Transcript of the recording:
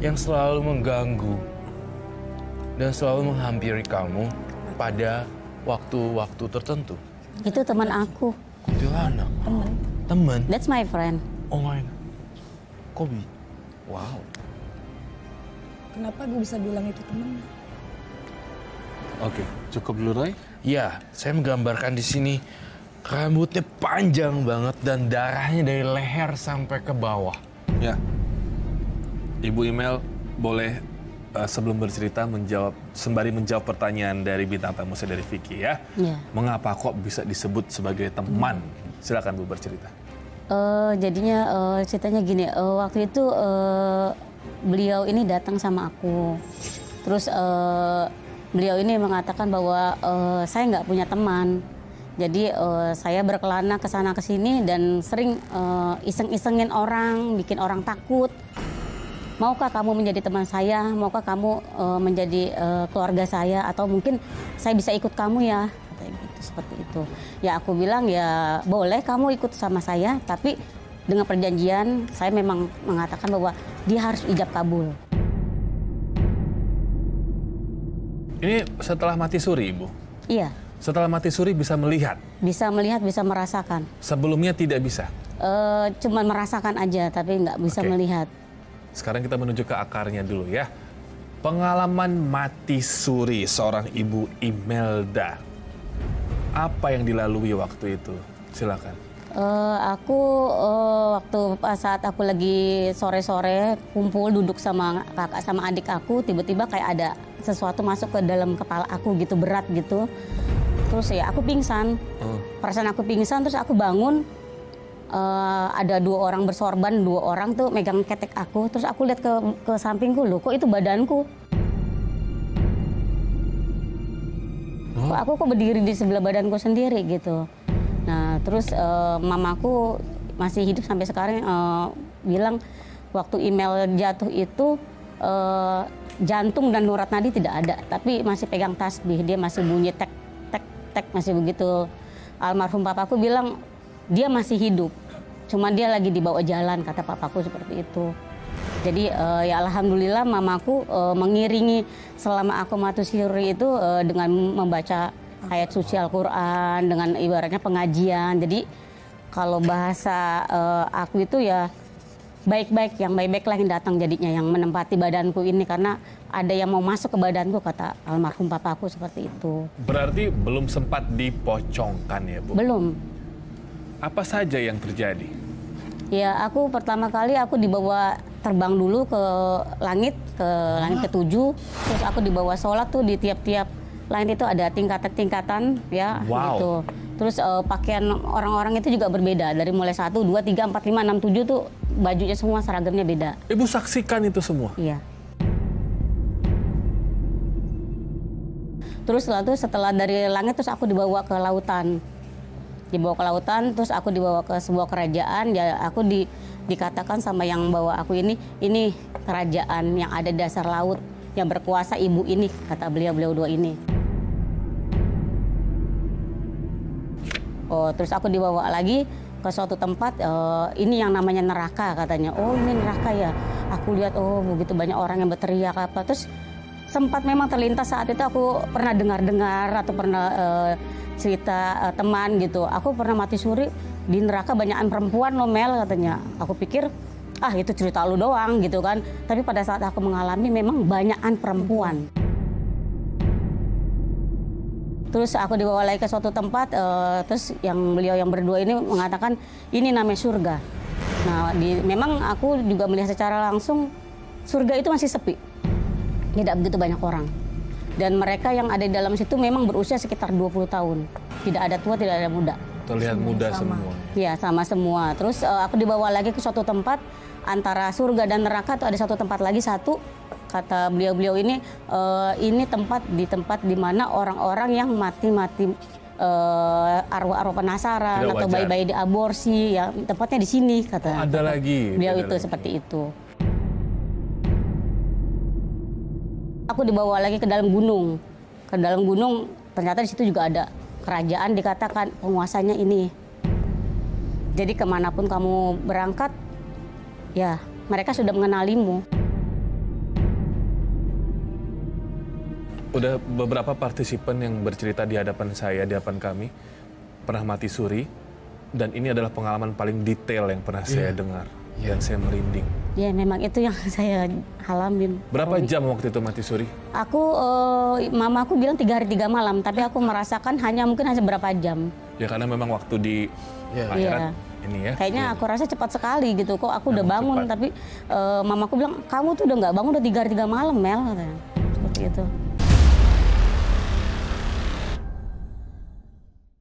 yang selalu mengganggu dan selalu menghampiri kamu pada waktu-waktu tertentu? Itu teman aku. Kuntilanak? Teman? That's my friend. Oh my God. Kobi? Wow. Kenapa gue bisa bilang itu temen? Oke, cukup dulu Roy. Ya, saya menggambarkan di sini rambutnya panjang banget dan darahnya dari leher sampai ke bawah. Ya, Ibu Email boleh sebelum bercerita sembari menjawab pertanyaan dari bintang tamu saya dari Vicky ya. Iya. Mengapa kok bisa disebut sebagai teman? Silakan Bu bercerita. Jadinya ceritanya gini, waktu itu beliau ini datang sama aku. Terus beliau ini mengatakan bahwa saya nggak punya teman. Jadi saya berkelana ke sana ke sini dan sering iseng-isengin orang, bikin orang takut. Maukah kamu menjadi teman saya? Maukah kamu menjadi keluarga saya? Atau mungkin saya bisa ikut kamu ya? Katanya gitu, seperti itu. Ya aku bilang ya boleh kamu ikut sama saya, tapi dengan perjanjian saya memang mengatakan bahwa dia harus ijab kabul. Ini setelah mati suri, Ibu? Iya. Setelah mati suri bisa melihat? Bisa melihat, bisa merasakan. Sebelumnya tidak bisa? Cuman merasakan aja, tapi nggak bisa melihat. Sekarang kita menuju ke akarnya dulu ya. Pengalaman mati suri seorang Ibu Imelda. Apa yang dilalui waktu itu? Silakan. Aku waktu saat aku lagi sore-sore kumpul duduk sama kakak sama adik aku, tiba-tiba kayak ada sesuatu masuk ke dalam kepala aku gitu, berat gitu. Terus ya aku pingsan. Perasaan aku pingsan, terus aku bangun. Ada 2 orang bersorban, 2 orang tuh megang ketek aku. Terus aku lihat ke sampingku, loh kok itu badanku. Aku kok berdiri di sebelah badanku sendiri gitu. Nah terus mamaku masih hidup sampai sekarang bilang waktu email jatuh itu jantung dan urat nadi tidak ada, tapi masih pegang tasbih, dia masih bunyi tek tek tek masih begitu. Almarhum papaku bilang dia masih hidup, cuma dia lagi dibawa jalan, kata papaku seperti itu. Jadi ya alhamdulillah mamaku mengiringi selama aku mati suri itu dengan membaca ayat suci Al-Quran, dengan ibaratnya pengajian. Jadi kalau bahasa aku itu ya baik-baik, yang baik-baik lah yang datang jadinya, yang menempati badanku ini, karena ada yang mau masuk ke badanku, kata almarhum papaku seperti itu. Berarti belum sempat dipocongkan ya Bu? Belum. Apa saja yang terjadi? Ya aku pertama kali aku dibawa terbang dulu ke langit ke-7, terus aku dibawa sholat tuh di tiap-tiap langit itu ada tingkatan-tingkatan ya. Wow. Gitu. Terus pakaian orang-orang itu juga berbeda, dari mulai 1, 2, 3, 4, 5, 6, 7 tuh bajunya semua seragamnya beda. Ibu saksikan itu semua? Iya. Terus setelah dari langit terus aku dibawa ke lautan. Dibawa ke lautan, terus aku dibawa ke sebuah kerajaan. Ya aku dikatakan sama yang bawa aku ini kerajaan yang ada di dasar laut, yang berkuasa ibu ini, kata beliau 2 ini. Oh, terus aku dibawa lagi ke suatu tempat, ini yang namanya neraka katanya. Oh ini neraka ya. Aku lihat, oh begitu banyak orang yang berteriak apa. Terus sempat memang terlintas saat itu aku pernah dengar atau pernah cerita teman gitu. Aku pernah mati suri di neraka banyakan perempuan loh Mel, katanya. Aku pikir itu cerita lu doang gitu kan. Tapi pada saat aku mengalami memang banyakan perempuan. Terus aku dibawa lagi ke suatu tempat, terus beliau yang berdua ini mengatakan ini namanya surga. Nah memang aku juga melihat secara langsung surga itu masih sepi, tidak begitu banyak orang. Dan mereka yang ada di dalam situ memang berusia sekitar 20 tahun. Tidak ada tua, tidak ada muda. Terlihat muda semua. Iya, sama semua. Terus aku dibawa lagi ke suatu tempat, antara surga dan neraka tuh ada satu tempat lagi, kata beliau-beliau ini tempat di mana orang-orang yang mati arwah-arwah penasaran atau bayi-bayi diaborsi, ya tempatnya di sini, kata. Ada lagi. Beliau itu seperti itu. Aku dibawa lagi ke dalam gunung. Ke dalam gunung ternyata di situ juga ada kerajaan, dikatakan penguasanya ini. Jadi kemanapun kamu berangkat, ya mereka sudah mengenalimu. Udah beberapa partisipan yang bercerita di hadapan saya, di hadapan kami, pernah mati suri. Dan ini adalah pengalaman paling detail yang pernah saya dengar. Dan saya merinding. Ya memang itu yang saya alamin. Berapa jam waktu itu mati suri? Aku, mama aku bilang 3 hari 3 malam, tapi aku merasakan mungkin hanya berapa jam. Ya karena memang waktu di akhirat Iya. ini ya. Kayaknya aku rasa cepat sekali gitu. Kok aku udah bangun, cepat. tapi mamaku bilang, kamu tuh udah nggak bangun udah 3 hari 3 malam, Mel, katanya. Seperti itu.